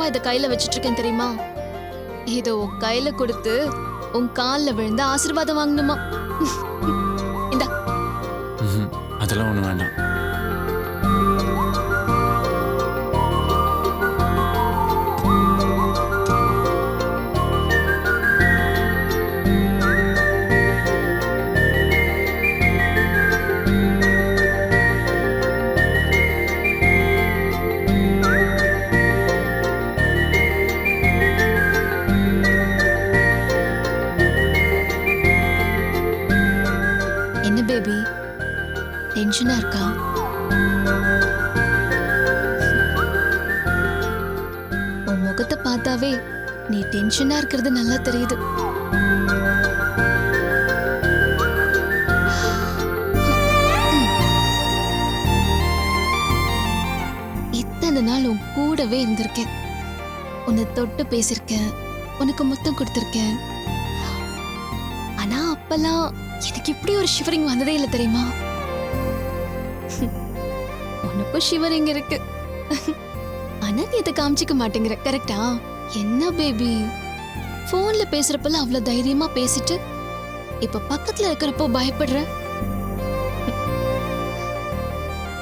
சந்தோஷமா இத கையில வச்சிட்டு இருக்கேன் தெரியுமா? இத உன் கையில கொடுத்து உன் கால்ல விழுந்து ஆசீர்வாதம் வாங்கணுமா? இந்தா. அதெல்லாம் ஒண்ணு வேண்டாம். என்ன பேபி, டென்ஷனா இருக்கா? உன் முகத்தை பார்த்தாவே நீ டென்ஷனா இருக்கிறது நல்லா தெரியுது. இத்தனை நாள் உன் கூடவே இருந்திருக்கேன். உன்னை தொட்டு பேசிருக்கேன், உனக்கு முத்தம் கொடுத்திருக்கேன். ஆனா அப்பெல்லாம் எனக்கு இப்படி ஒரு ஷிவரிங் வந்ததே இல்லை தெரியுமா? உனக்கும் ஷிவரிங் இருக்கு, ஆனா நீ இதை காமிச்சிக்க மாட்டேங்கிற. கரெக்டா? என்ன பேபி, போன்ல பேசுறப்பெல்லாம் அவ்வளவு தைரியமா பேசிட்டு இப்ப பக்கத்துல இருக்கிறப்போ பயப்படுற.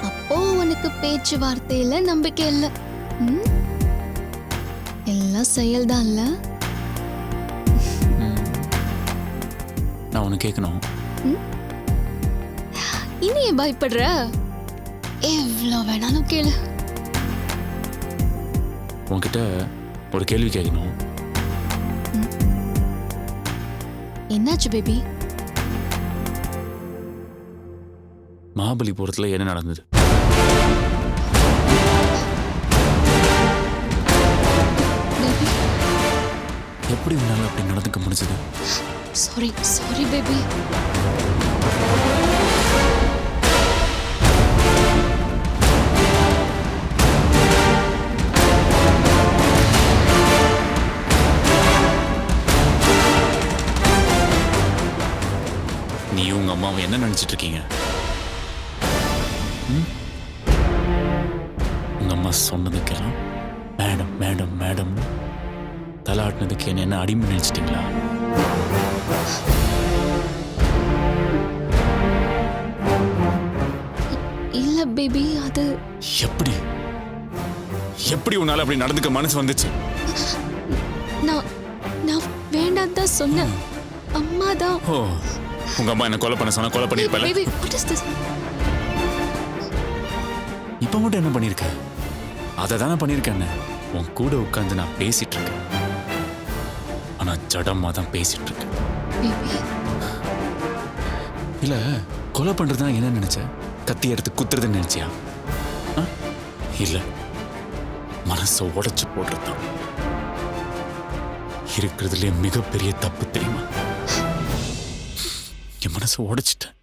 அப்போ உனக்கு பேச்சுவார்த்தையில நம்பிக்கை இல்ல, எல்லாம் செயல்தான் இல்ல? நான் ஒண்ணு கேட்கணும். இனி ஏன் பயப்படுற? எவ்வளவு வேணாலும் கேளு. உன்கிட்ட ஒரு கேள்வி கேட்கணும். என்னாச்சு பேபி? மகாபலிபுரத்துல என்ன நடந்தது? பேபி, எப்படி உன்னால அப்படி நடந்துக்க முடிஞ்சது? Sorry baby. நீ உங்க அம்மாவை என்ன நினைச்சிட்டு இருக்கீங்க? உங்க அம்மா சொன்னதுக்கெல்லாம் மேடம் மேடம் மேடம் தலாட்டினதுக்கு என்ன அடிமை நினைச்சிட்டீங்களா? இல்ல பேபி, அது எப்படி எப்படி உன்னால அப்படி நடந்துக்க மனசு வந்துச்சு? நான் வேண்டாம் தான் சொன்னேன். அம்மா தான். ஓ, உங்க அம்மா என்ன கொலை பண்ண சொன்னா கொலை பண்ணிருப்பல. Baby, what is this? இப்ப மட்டும் என்ன பண்ணிருக்க? அதை தானே பண்ணிருக்கேன். உன் கூட உட்கார்ந்து நான் பேசிட்டு இருக்கேன், ஆனா ஜடமா தான் பேசிட்டு இருக்கேன். பேபி, இல்ல கொலை பண்றதுனா என்ன நினைச்ச? கத்தி எடுத்து குத்துறதுன்னு நினைச்சியா? இல்ல, மனசை உடைச்சு போடுறதுதான் இருக்கிறதுலே மிகப்பெரிய தப்பு தெரியுமா? என் மனசை உடைச்சிட்டேன்.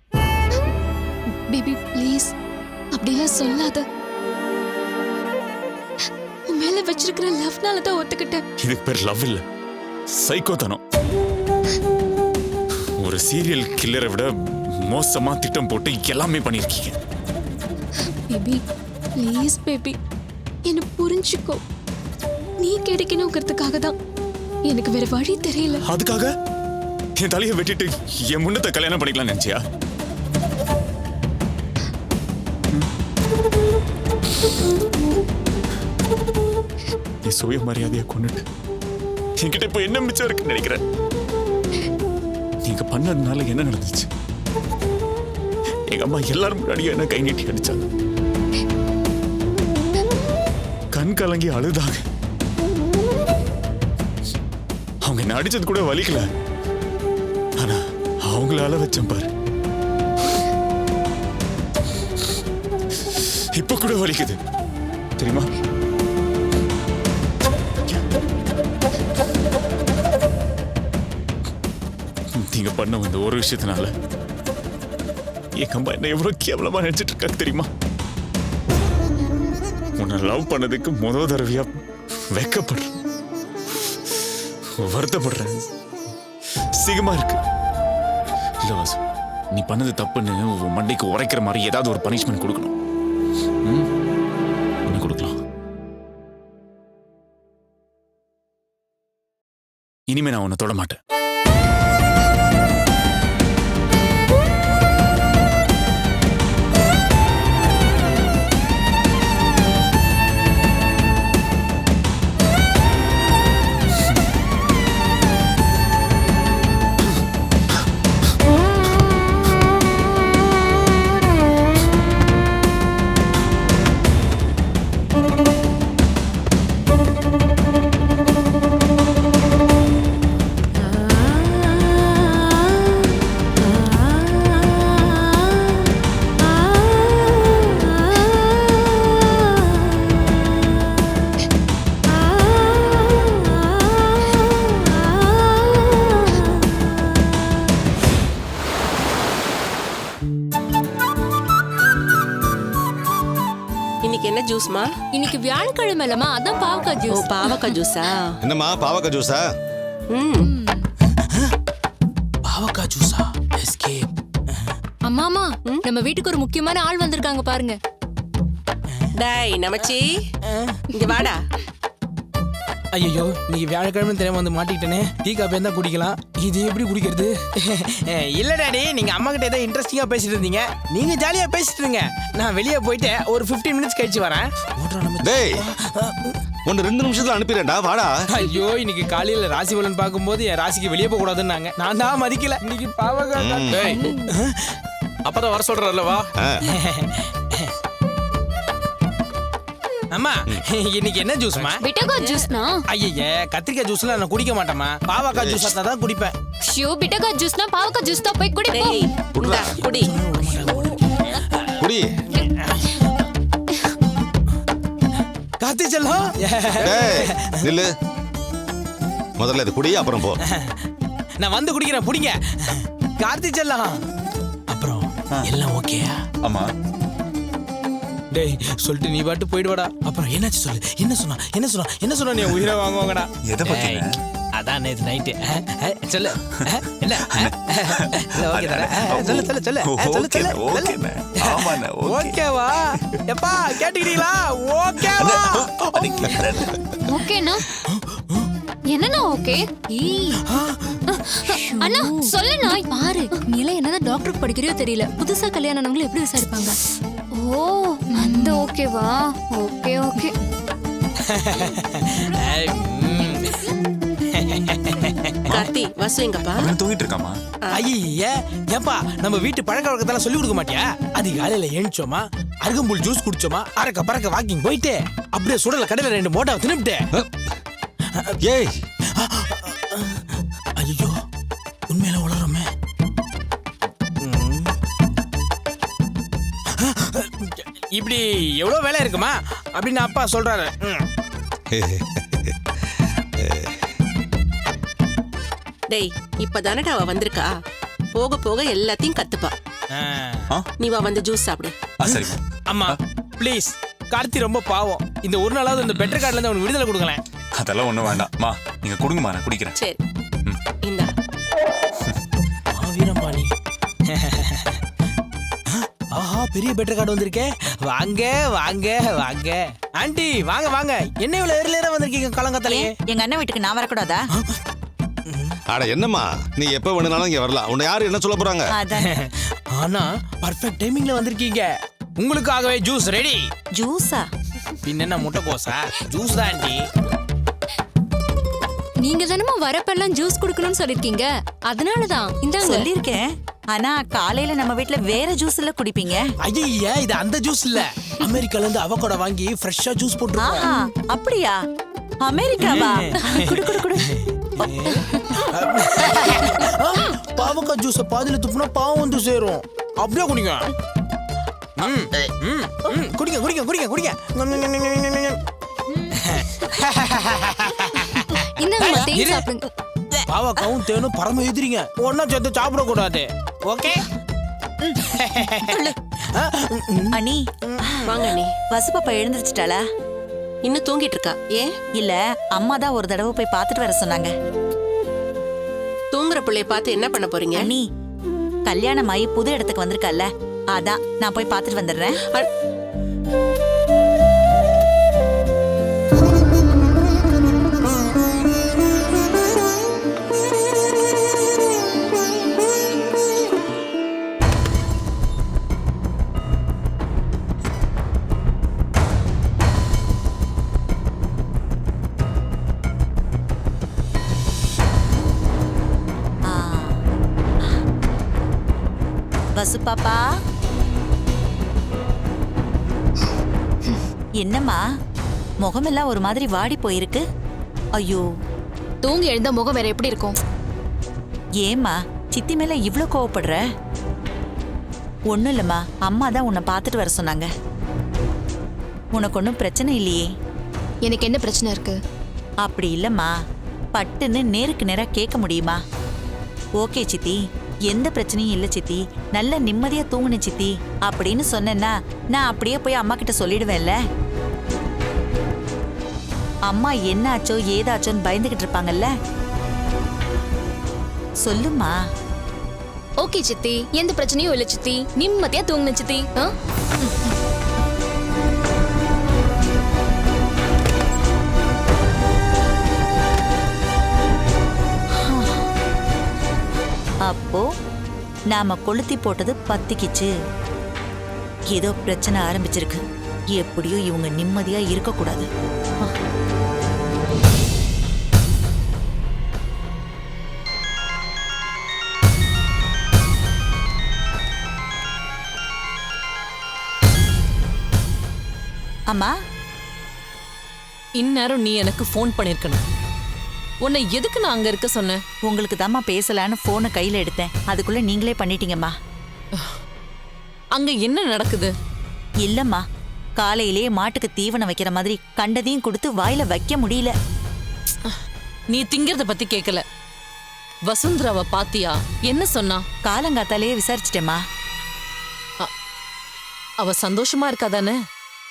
பேபி ப்ளீஸ் அப்படிலாம் சொல்லாத. உன் மேல வச்சிருக்கிற லவ்னால தான் ஒத்துக்கிட்டேன். இதுக்கு பேர் லவ் இல்ல, சைக்கோத்தனம். ஒரு சீரியல் கில்லரை விட மோசமா திட்டம் போட்டு எல்லாமே பண்ணிருக்கீங்க. பேபி ப்ளீஸ் பேபி, என்ன புரிஞ்சுக்கோ. நீ கிடைக்கணுங்கிறதுக்காக தான், எனக்கு வேற வழி தெரியல. அதுக்காக என் தலையை வெட்டிட்டு என் முன்னத்தை கல்யாணம் பண்ணிக்கலாம் நினைச்சியா? நீ சுய மரியாதையா கொண்டுட்டு என்கிட்ட இப்ப என்ன மிச்சம் இருக்குன்னு நினைக்கிறேன்? நீங்க பண்ணதுனால என்ன நடந்துச்சு? எங்க அம்மா எல்லாரும் முன்னாடியும் என்ன கை நீட்டி அடிச்சாங்க, கண் கலங்கி அழுதாங்க. அவங்க என்ன அடிச்சது கூட வலிக்கல, ஆனா அவங்களால வச்சேன் பாரு, இப்ப கூட வலிக்குது தெரியுமா? நீங்க பண்ண இந்த ஒரு விஷயத்தினால என் அம்மா என்ன எவ்வளவு கேவலமா நினைச்சிட்டு இருக்காங்க தெரியுமா? உன்னை லவ் பண்ணதுக்கு முதல் தடவையா வெக்கப்படுறேன், வருத்தப்படுறேன், சிகமா இருக்கு. இல்ல வாசு, நீ பண்ணது தப்புன்னு உன் மண்டைக்கு உரைக்கிற மாதிரி ஏதாவது ஒரு பனிஷ்மெண்ட் கொடுக்கணும். என்ன கொடுக்கலாம்? உன்னை தொட மாட்டேன். இன்னைக்கு என்ன ஜூஸ்மா? இன்னைக்கு வியாழக்கிழமை இல்லம்மா, அதான் பாவக்காய் ஓ, ஜூஸ். பாவக்காய் ஜூஸா? என்னம்மா பாவக்காய் ஜூஸா? பாவக்காய் ஜூஸா? எஸ்கேப். அம்மாமா, நம்ம வீட்டுக்கு ஒரு முக்கியமான ஆள் வந்திருக்காங்க பாருங்க. டேய் நமச்சி, இங்க வாடா. ஐயோ, நீங்க வியாழக்கிழமை தெரியாம வந்து மாட்டிக்கிட்டேனே. டீ காப்பி தான் குடிக்கலாம், இது எப்படி குடிக்கிறது? இல்ல டாடி, நீங்க அம்மா கிட்ட ஏதோ இன்ட்ரெஸ்டிங்கா பேசிட்டு இருந்தீங்க. நீங்க ஜாலியா பேசிட்டு இருங்க, நான் வெளியே போயிட்டு ஒரு 15 மினிட்ஸ் கழிச்சு வரேன். டேய், ஒன்னு 2 நிமிஷத்துல அனுப்பிடுறேன்டா, வாடா. ஐயோ, இன்னைக்கு காலையில ராசி பலன் பார்க்கும்போது என் ராசிக்கு வெளியே போக கூடாதுன்னாங்க. நான் தான் மதிக்கல. இன்னைக்கு பாவக்காய். அப்பதான் வர சொல்றல, வா. அம்மா, இன்னைக்கு என்ன ஜூஸ்மா? பிட்டகாய் ஜூஸ்னா? ஐய, கத்திரிக்காய் ஜூஸ்ல நான் குடிக்க மாட்டேம்மா. பாவக்காய் ஜூஸ் தான் குடிப்பேன். ஷியோ, பிட்டகாய் ஜூஸ்னா பாவக்காய் ஜூஸ் தான், போய் குடி போ. டேய், இந்தா குடி. குடி. கார்த்தி செல்லம். டேய், நில்லு. முதல்ல இது குடி, அப்புறம் போ. நான் வந்து குடிக்கிறேன், புடிங்க. கார்த்தி செல்லம். அப்புறம் எல்லாம் ஓகேயா? ஆமா. டேய், சொல்லிட்டு நீ பாட்டு போயிடுவாடா. அப்புறம் என்னாச்சு சொல்லு. என்ன சொன்னா நீ உயிரை வாங்குவாங்கடா. எதை பத்தி? அதான் நேத்து நைட்டு. சொல்லு. என்ன? ஓகே தானே? சொல்லு. ஓகேவா? எப்பா கேட்டுக்கிறீங்களா? ஓகேவா? ஓகேண்ணா. என்னண்ணா ஓகே? அண்ணா சொல்லுண்ணா. பாரு, நீல என்னதான் டாக்டருக்கு படிக்கிறியோ தெரியல. புதுசா கல்யாணம் ஆனவங்களை எப்படி விசாரிப்பாங்க? ஓ, அந்த ஓகேவா? Okay okay. கார்த்தி, வசு எங்கப்பா? தூங்கிட்டு இருக்காமா? ஐயே, ஏப்பா நம்ம வீட்டு பழக்க வழக்கத்தெல்லாம் சொல்லி கொடுக்க மாட்டியா? அதிகாலையில எழுந்தோமா, அருகம்புல் ஜூஸ் குடிச்சோமா, அறக்க பறக்க வாக்கிங் போயிட்டு அப்படியே சுடல கடையில 2 மோட்டாவை தின்னுட்டு. ஏய், ஐயோ, உண்மையில உளறமே. இப்படி எவ்வளவு வேலை இருக்குமா அப்படின்னு அப்பா சொல்றாரு. டேய், இப்பதானடா அவ வந்திருக்கா. போக போக எல்லாத்தையும் கத்துப்பா. நீ வா, வந்து ஜூஸ் சாப்பிடு. சரி. அம்மா ப்ளீஸ், கார்த்தி ரொம்ப பாவம். இந்த ஒரு நாளாவது இந்த பெட்டர் கார்டுல இருந்து அவனுக்கு விடுதலை கொடுங்களேன். அதெல்லாம் ஒண்ணும் வேண்டாம். மா, நீங்க கொடுங்கம்மா, நான் குடிக்கிறேன். சரி, இந்தா. வீரம்பாணி. ஆஹா, பெரிய பெட்டர் கார்டு வந்திருக்கே. வாங்க வாங்க வாங்க ஆண்டி, வாங்க வாங்க. என்ன இவ்வளவு ஏர்லேரா வந்திருக்கீங்க காலங்காத்தாலே? எங்க அண்ணன் வீட்டுக்கு நான் வரக்கூடாதா? அட என்னம்மா, நீ எப்ப வேணும்னாலும் இங்க வரலாம். உன்னை யாரு என்ன சொல்ல போறாங்க? ஆனா பர்ஃபெக்ட் டைமிங்ல வந்திருக்கீங்க. உங்களுக்காகவே ஜூஸ் ரெடி. ஜூஸா? பின்ன என்ன முட்டைக்கோசா? ஜூஸ் தான் ஆண்டி. நீங்க தானமா வரப்பெல்லாம் ஜூஸ் குடுக்கணும்னு சொல்லிருக்கீங்க, அதனாலதான் இந்தாங்க. சொல்லிருக்கேன், ஆனா காலையில நம்ம வீட்ல வேற ஜூஸ் எல்லாம் குடிப்பீங்க. ஐயா, இது அந்த ஜூஸ் இல்ல. அமெரிக்கால இருந்து அவகோடா வாங்கி ஃப்ரெஷ்ஷா ஜூஸ் போட்டுருக்கோம். ஆஹா, அப்படியா? அமெரிக்காவா? குடு குடு குடு. பாவக்காய் ஜூஸ பாதியில துப்புனா பாவம் வந்து சேரும். அப்படியே குடிங்க. குடிங்க குடிங்க குடிங்க குடிங்க. இந்தாங்க, தேன் சாப்பிடுங்க. பாவக்காவும் தேனும் பரம எதிரிங்க, ஒன்னா சேர்த்து சாப்பிட கூடாது. ஓகே? அண்ணி, வாங்க அண்ணி. வசு பாப்பா எழுந்திருச்சுட்டாளா? இன்னும் தூங்கிட்டு இருக்கா. ஏன்? இல்ல, அம்மா தான் ஒரு தடவை போய் பார்த்துட்டு வர சொன்னாங்க. தூங்குற பிள்ளைய பார்த்து என்ன பண்ண போறீங்க? அண்ணி, கல்யாணம் ஆகி புது இடத்துக்கு வந்திருக்கல்ல, அதான் நான் போய் பார்த்துட்டு வந்துடுறேன். வசு பாப்பா என்னம்மா முகமெல்லாம் ஒரு மாதிரி வாடி போயிருக்கு. ஐயோ தூங்கி எழுந்த முகம் வேற எப்படி இருக்கும்? ஏம்மா சித்தி மேல இவ்ளோ கோவப்படுற? ஒண்ணும் இல்லம்மா, அம்மா தான் உன்னை பார்த்துட்டு வர சொன்னாங்க. உனக்கு ஒன்றும் பிரச்சனை இல்லையே? எனக்கு என்ன பிரச்சனை இருக்கு? அப்படி இல்லம்மா, பட்டுன்னு நேருக்கு நேரா கேட்க முடியுமா? ஓகே சித்தி, எந்த பிரச்சனையும் இல்லை சித்தி, நல்ல நிம்மதியா தூங்குன சித்தி அப்படின்னு சொன்னேன்னா நான் அப்படியே போய் அம்மா கிட்ட சொல்லிடுவேன்ல. அம்மா என்னாச்சோ ஏதாச்சோன்னு பயந்துகிட்டு இருப்பாங்கல்ல. சொல்லுமா. ஓகே சித்தி, எந்த பிரச்சனையும் இல்ல சித்தி, நிம்மதியா தூங்குன சித்தி. அப்போ நாம கொளுத்தி போட்டது பத்திக்கிச்சு. ஏதோ பிரச்சனை ஆரம்பிச்சிருக்கு. எப்படியோ இவங்க நிம்மதியா இருக்கக்கூடாது. அம்மா, இந்நேரம் நீ எனக்கு ஃபோன் பண்ணிருக்கணும். உன்னை எதுக்கு நான் அங்க இருக்க சொன்னேன்? உங்களுக்கு தாம்மா பேசலான்னு போனை கையில எடுத்தேன். அதுக்குள்ள நீங்களே பண்ணிட்டீங்கம்மா. அங்க என்ன நடக்குது? இல்லம்மா, காலையிலேயே மாட்டுக்கு தீவனம் வைக்கிற மாதிரி கண்டதையும் கொடுத்து வாயில வைக்க முடியல. நீ திங்கிறத பத்தி கேட்கல. வசுந்தராவை பாத்தியா? என்ன சொன்னா? காலங்காத்தாலேயே விசாரிச்சிட்டேம்மா. அவ சந்தோஷமா இருக்காதானே?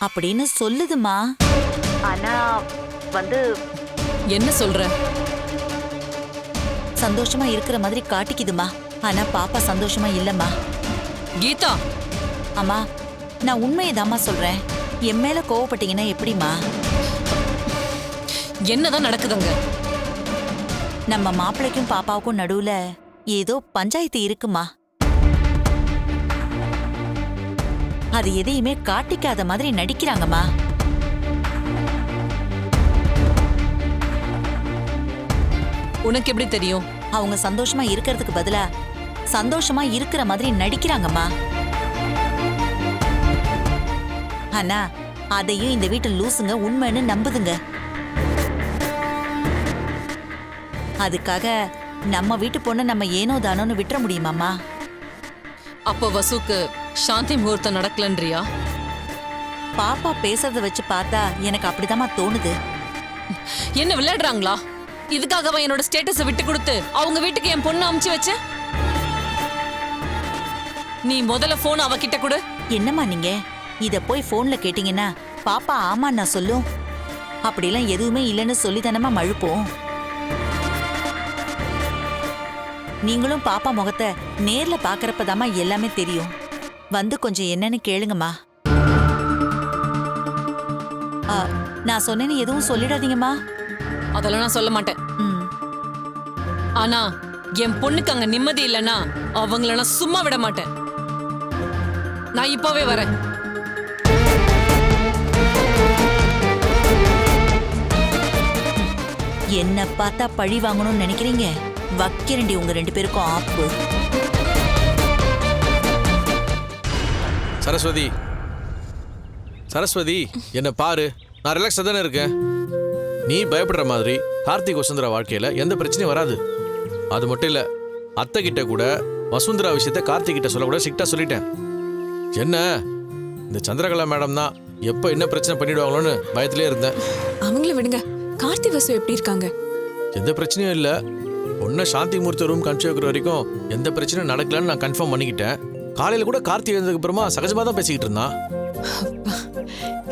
அப்படின்னு சொல்லுதுமா. ஆனா வந்து என்ன சொல்ற? சந்தோஷமா இருக்கிற மாதிரி காட்டிக்குதுமா. ஆனா பாப்பா சந்தோஷமா இல்லம்மா. கீதா, அம்மா நான் உண்மையதாம்மா சொல்றேன். என் மேல கோவப்பட்டீங்கன்னா எப்படிமா? என்னதான் நடக்குதுங்க? நம்ம மாப்பிள்ளைக்கும் பாப்பாவுக்கும் நடுவுல ஏதோ பஞ்சாயத்து இருக்குமா. அது எதையுமே காட்டிக்காத மாதிரி நடிக்கிறாங்கம்மா. உனக்கு எப்படி தெரியும்? அவங்க சந்தோஷமா இருக்கிறதுக்கு பதிலா சந்தோஷமா இருக்கிற மாதிரி நடிக்கிறாங்கம்மா. ஆனா அதையும் இந்த வீட்டு லூசுங்க உண்மைன்னு நம்புதுங்க. அதுக்காக நம்ம வீட்டு பொண்ணை நம்ம ஏனோ தானோன்னு விட்டுற முடியுமாம்மா? அப்ப வசுக்கு சாந்தி முகூர்த்தம் நடக்கலன்றியா? பாப்பா பேசுறத வச்சு பார்த்தா எனக்கு அப்படிதாம்மா தோணுது. என்ன விளையாடுறாங்களா? இதுக்காகவா என்னோட ஸ்டேட்டஸை விட்டு கொடுத்து அவங்க வீட்டுக்கு என் பொண்ணு அமுச்சு வச்ச? நீ முதல்ல போன் அவகிட்ட கொடு. என்னம்மா நீங்க இத போய் போன்ல கேட்டீங்கன்னா பாப்பா ஆமா நான் சொல்லும். அப்படிலாம் எதுவுமே இல்லைன்னு சொல்லி தானமா மழுப்போம். நீங்களும் பாப்பா முகத்தை நேர்ல பாக்குறப்பதாம்மா எல்லாமே தெரியும். வந்து கொஞ்சம் என்னன்னு கேளுங்கம்மா. நான் சொன்னேன்னு எதுவும் சொல்லிடாதீங்கம்மா. அதெல்லாம் நான் சொல்ல மாட்டேன். ம். ஆனா என் பொண்ணுக்கு அங்க நிம்மதி இல்லைன்னா அவங்கள நான் சும்மா விட மாட்டேன். நான் இப்பவே வரேன். என்ன பார்த்தா பழி வாங்கணும்னு நினைக்கிறீங்க? வக்கிறண்டி உங்க ரெண்டு பேருக்கும் ஆப்பு. சரஸ்வதி, சரஸ்வதி என்ன பாரு, நான் ரிலாக்ஸா தானே இருக்கேன். நீ பயப்படுற மாதிரி கார்த்திக் வசுந்தரா வாழ்க்கையில எந்த பிரச்சனையும் வராது. அது மட்டும் இல்ல, அத்தை கிட்ட கூட வசுந்தரா விஷயத்த கார்த்திக் கிட்ட சொல்ல கூட ஸ்ட்ரிக்டா சொல்லிட்டேன். என்ன இந்த சந்திரகலா மேடம் தான் எப்ப என்ன பிரச்சனை பண்ணிடுவாங்களோன்னு பயத்திலே இருந்தேன். அவங்கள விடுங்க. கார்த்தி வசு எப்படி இருக்காங்க? எந்த பிரச்சனையும் இல்ல. பொண்ணை சாந்தி மூர்த்தி ரூம் கன்ஃபியூ வைக்கிற வரைக்கும் எந்த பிரச்சனையும் நடக்கலன்னு நான் கன்ஃபார்ம் பண்ணிக்கிட்டேன். காலையில கூட கார்த்தி எழுந்ததுக்கு அப்புறமா சகஜமா தான் பேசிக்கிட்டு இருந்தான்.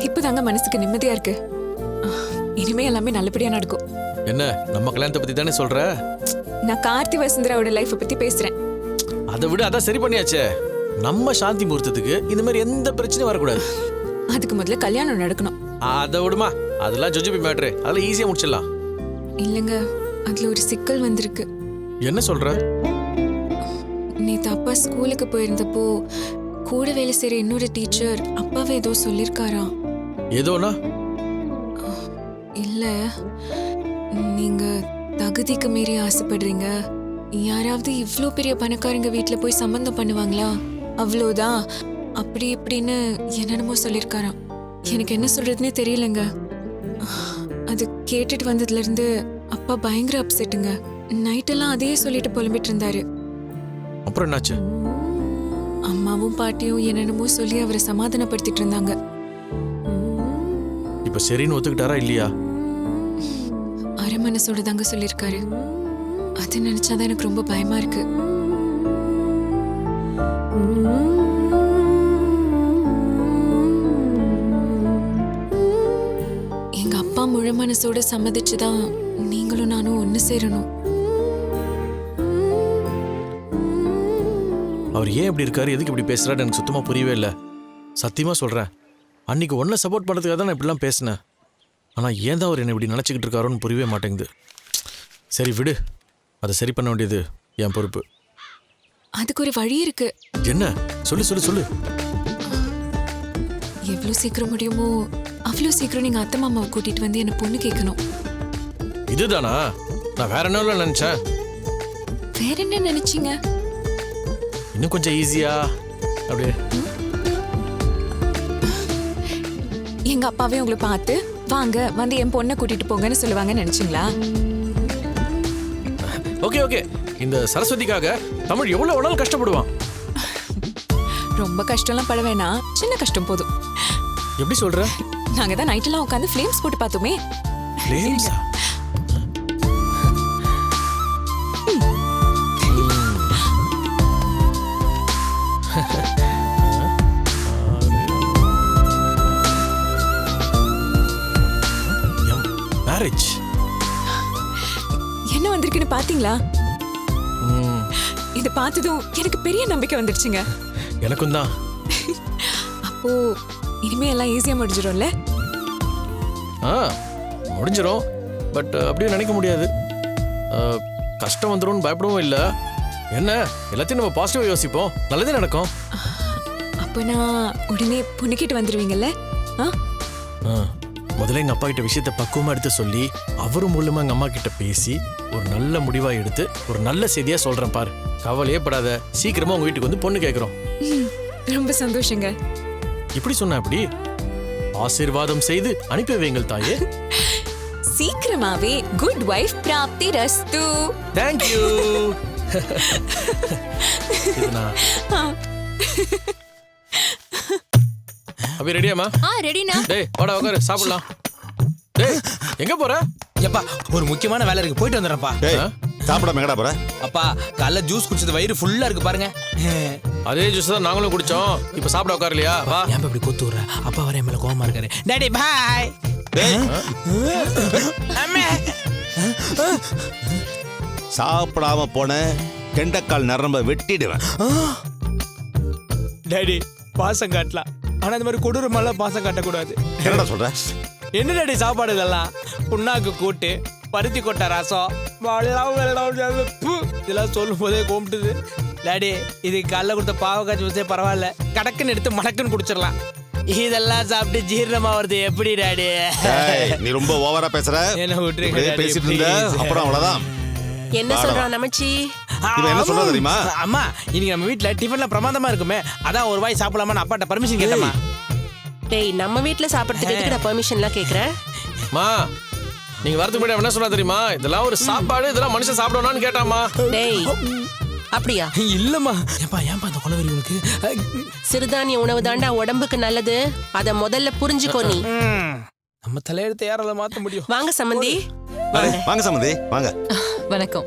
இப்பதாங்க மனசுக்கு நிம்மதியா இருக்கு. இனிமே எல்லாமே நல்லபடியா நடக்கும். என்ன நம்ம கல்யாணத்தை பத்தி தானே சொல்ற? நான் கார்த்தி வசுந்தராவோட லைஃப் பத்தி பேசுறேன். அதை விட அதான் சரி பண்ணியாச்சே. நம்ம சாந்தி முகூர்த்தத்துக்கு இந்த மாதிரி எந்த பிரச்சனையும் வரக்கூடாது. அதுக்கு முதல்ல கல்யாணம் நடக்கணும். அதை விடுமா, அதெல்லாம் ஜொஜிபி மேட்ரு, அதெல்லாம் ஈஸியா முடிச்சிடலாம். இல்லங்க, அதுல ஒரு சிக்கல் வந்திருக்கு. என்ன சொல்ற? நேத்து அப்பா ஸ்கூலுக்கு போயிருந்தப்போ கூட வேலை செய்யற இன்னொரு டீச்சர் அப்பாவை ஏதோ சொல்லிருக்காராம். ஏதோனா? இல்ல, நீங்க தகுதிக்கு மீறி ஆசைப்படுறீங்க. யாராவது இவ்ளோ பெரிய பணக்காரங்க வீட்டுல போய் சம்பந்தம் பண்ணுவாங்களா? அவ்வளோதான் அப்படி இப்படின்னு என்னென்னமோ சொல்லியிருக்காராம். எனக்கு என்ன சொல்றதுன்னே தெரியலங்க. அது கேட்டுட்டு வந்ததுல இருந்து அப்பா பயங்கர அப்செட்டுங்க. நைட்டெல்லாம் அதே சொல்லிட்டு புலம்பிட்டு இருந்தாரு. அப்புறம் என்னாச்சு? அம்மாவும் பாட்டியும் என்னென்னமோ சொல்லி அவரை சமாதானப்படுத்திட்டு இருந்தாங்க. இப்ப சரின்னு ஒத்துக்கிட்டாரா இல்லையா? அரை மனசோட தாங்க சொல்லியிருக்காரு. அது நினைச்சாதான் எனக்கு ரொம்ப பயமா இருக்கு. எங்க அப்பா முழு மனசோட சம்மதிச்சுதான் நீங்களும் நானும் ஒண்ணு சேரணும். அவர் ஏன் இப்படி இருக்காரு, எதுக்கு இப்படி பேசுறாரு எனக்கு சுத்தமா புரியவே இல்லை. சத்தியமா சொல்றேன், அன்னைக்கு ஒன்றை சப்போர்ட் பண்ணுறதுக்காக தான் நான் இப்படிலாம் பேசினேன். ஆனால் ஏன் தான் அவர் என்னை இப்படி நினச்சிக்கிட்டு இருக்காரோன்னு புரியவே மாட்டேங்குது. சரி விடு, அதை சரி பண்ண வேண்டியது என் பொறுப்பு. அதுக்கு ஒரு வழி இருக்கு. என்ன? சொல்லு சொல்லு சொல்லு. எவ்வளவு சீக்கிரம் முடியுமோ அவ்வளவு சீக்கிரம் நீங்க அத்தை மாமாவை கூட்டிட்டு வந்து என்ன பொண்ணு கேட்கணும். இதுதானா? நான் வேற என்ன நினைச்சேன். வேற என்ன நினைச்சீங்க? இன்னும் கொஞ்சம் ஈஸியா அப்படியே. எங்க அப்பாவே உங்களை பார்த்து வாங்க வந்து என் பொண்ணை கூட்டிட்டு போங்கன்னு சொல்லுவாங்கன்னு நினைச்சீங்களா? ஓகே ஓகே, இந்த சரஸ்வதிக்காக தமிழ் எவ்வளவு வேணாலும் கஷ்டப்படுவான். ரொம்ப கஷ்டம்லாம் பட வேணாம், சின்ன கஷ்டம் போதும். எப்படி சொல்ற? நாங்க தான் நைட்டெல்லாம் உட்காந்து ஃப்ளேம்ஸ் போட்டு பார்த்தோமே. ஃப்ளேம்ஸா? மேரேஜ் என்ன வந்திருக்குன்னு பாத்தீங்களா? இத பார்த்ததும் எனக்கு பெரிய நம்பிக்கை வந்துடுச்சுங்க. எனக்கும் தான். அப்போ இனிமே எல்லாம் ஈஸியா முடிஞ்சிடும்ல? முடிஞ்சிடும், பட் அப்படியே நினைக்க முடியாது. கஷ்டம் வந்துடும் பயப்படவும் இல்லை. என்ன, எல்லாத்தையும் நம்ம பாசிட்டிவா யோசிப்போம், நல்லதே நடக்கும். அப்போ நான் உடனே பொண்ணுக்கிட்டு வந்துருவீங்கல்ல? முதல்ல எங்க அப்பா கிட்ட விஷயத்த பக்குவமா எடுத்து சொல்லி அவரும் மூலமா எங்க அம்மா கிட்ட பேசி ஒரு நல்ல முடிவா எடுத்து ஒரு நல்ல செய்தியா சொல்றேன் பாரு. கவலையே படாத, சீக்கிரமா உங்க வீட்டுக்கு வந்து பொண்ணு கேட்கிறோம். ரொம்ப சந்தோஷங்க. இப்படி சொன்ன அப்படி ஆசீர்வாதம் செய்து அனுப்பி வைங்கள் தாயே. சீக்கிரமாவே குட் வைஃப் பிராப்தி ரஸ்து. Thank you. அபி ரெடியாமா? ரெடினா. டேய் வாடா உட்காரு சாப்பிடலாம். டேய் எங்க போற? எப்பா ஒரு முக்கியமான வேலை இருக்கு, போயிட்டு வந்துடுறேன்ப்பா. சாப்பிடாம எங்கடா போற? அப்பா காலைல ஜூஸ் குடிச்சது வயிறு ஃபுல்லா இருக்கு பாருங்க. அதே ஜூஸ் தான் நாங்களும் குடிச்சோம். இப்ப சாப்பிட உட்காரலையா? வா. ஏன் இப்படி கொத்து விடுற? அப்பா வர என் மேல கோவமா இருக்காரு. Daddy bye. சாப்பிடாம போன கெண்டக்கால் நரம்ப வெட்டிடுவேன். டாடி பாசம் காட்டலாம், ஆனா இந்த மாதிரி கொடூரமெல்லாம் பாசம் காட்டக்கூடாது. என்னடா சொல்ற? என்ன டாடி சாப்பாடு இதெல்லாம்? புண்ணாக்கு கூட்டு, பருத்தி கொட்டை ரசம், இதெல்லாம் சொல்லும் போதே கும்பிட்டுது. டாடி இது காலைல கொடுத்த பாவக்காய் ஜூஸே பரவாயில்ல, கடக்குன்னு எடுத்து மடக்குன்னு குடிச்சிடலாம். இதெல்லாம் சாப்பிட்டு ஜீரணமா வருது எப்படி டாடி? நீ ரொம்ப ஓவரா பேசுற. என்ன விட்டுருங்க பேசிட்டு இருந்த அப்புறம் அவ்வளவுதான். என்ன சொல்றான் நமச்சி? இவன் என்ன சொல்றா தெரியுமா? அம்மா இன்னைக்கு நம்ம வீட்ல டிஃபன்ல பிரமாதமா இருக்குமே, அதான் ஒரு வாய் சாப்பிடலாமா அப்பாட்ட பர்மிஷன் கேட்டமா. டேய் நம்ம வீட்ல சாப்பிடுறதுக்கு எதுக்குடா பெர்மிஷன்லாம் கேக்குற? மா நீங்க வரதுக்கு முன்னாடி என்ன சொன்னா தெரியுமா? இதெல்லாம் ஒரு சாப்பாடு, இதெல்லாம் மனுஷன் சாப்பிடணும்னு கேட்டாமா. டேய் அப்படியா? இல்லம்மா. ஏன்பா அந்த கொலவெறி உனக்கு? சிறுதானிய உணவு தாண்டா உடம்புக்கு நல்லது, அத முதல்ல புரிஞ்சுக்கோ நீ. நம்ம தலையெழுத்து யாரால மாத்த முடியும்? வாங்க சம்பந்தி. வாங்க சம்பந்தி வாங்க. வணக்கம்.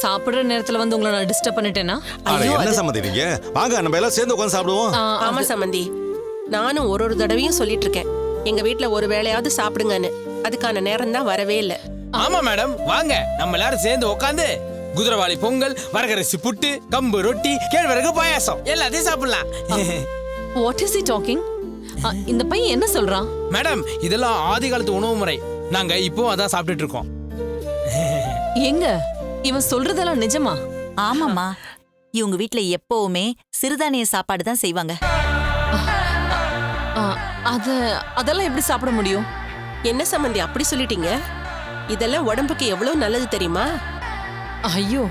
சாப்பிடுற நேரத்துல வந்து உங்களை நான் டிஸ்டர்ப் பண்ணிட்டேனா? என்ன சம்பந்தி நீங்க? வாங்க நம்ம எல்லாம் சேர்ந்து உட்கார்ந்து சாப்பிடுவோம். ஆமா சம்பந்தி, நானும் ஒரு தடவையும் சொல்லிட்டு இருக்கேன் எங்க வீட்ல ஒரு வேளையாவது சாப்பிடுங்கன்னு. அதுக்கான நேரம் தான் வரவே இல்ல. ஆமா மேடம், வாங்க நம்ம எல்லாரும் சேர்ந்து உட்காந்து குதிரவாளி பொங்கல், வரகரிசி புட்டு, கம்பு ரொட்டி, கேழ்வரகு பாயாசம் எல்லாத்தையும் சாப்பிடலாம். What is he talking? இந்த பையன் என்ன சொல்றான்? மேடம் இதெல்லாம் ஆதி காலத்து உணவு முறை, நாங்க இப்போ அதான் சாப்பிட்டுட்டு இருக்கோம். எங்க இவன் சொல்றதெல்லாம் நிஜமா? ஆமாம்மா, இவங்க வீட்ல எப்பவுமே சிறுதானிய சாப்பாடு தான் செய்வாங்க. அதெல்லாம் எப்படி சாப்பிட முடியும்? என்ன சம்பந்தி அப்படி சொல்லிட்டீங்க? இதெல்லாம் உடம்புக்கு எவ்வளவு நல்லது தெரியுமா? ஐயோ,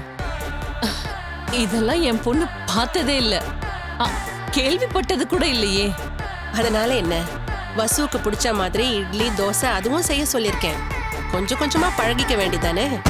இதெல்லாம் என் பொண்ணு பார்த்ததே இல்ல. கேள்விப்பட்டது கூட இல்லையே. அதனால என்ன, வசுவுக்கு பிடிச்ச மாதிரி இட்லி தோசை அதுவும் செய்ய சொல்லியிருக்கேன். கொஞ்சம் கொஞ்சமா பழகிக்க வேண்டியதானே.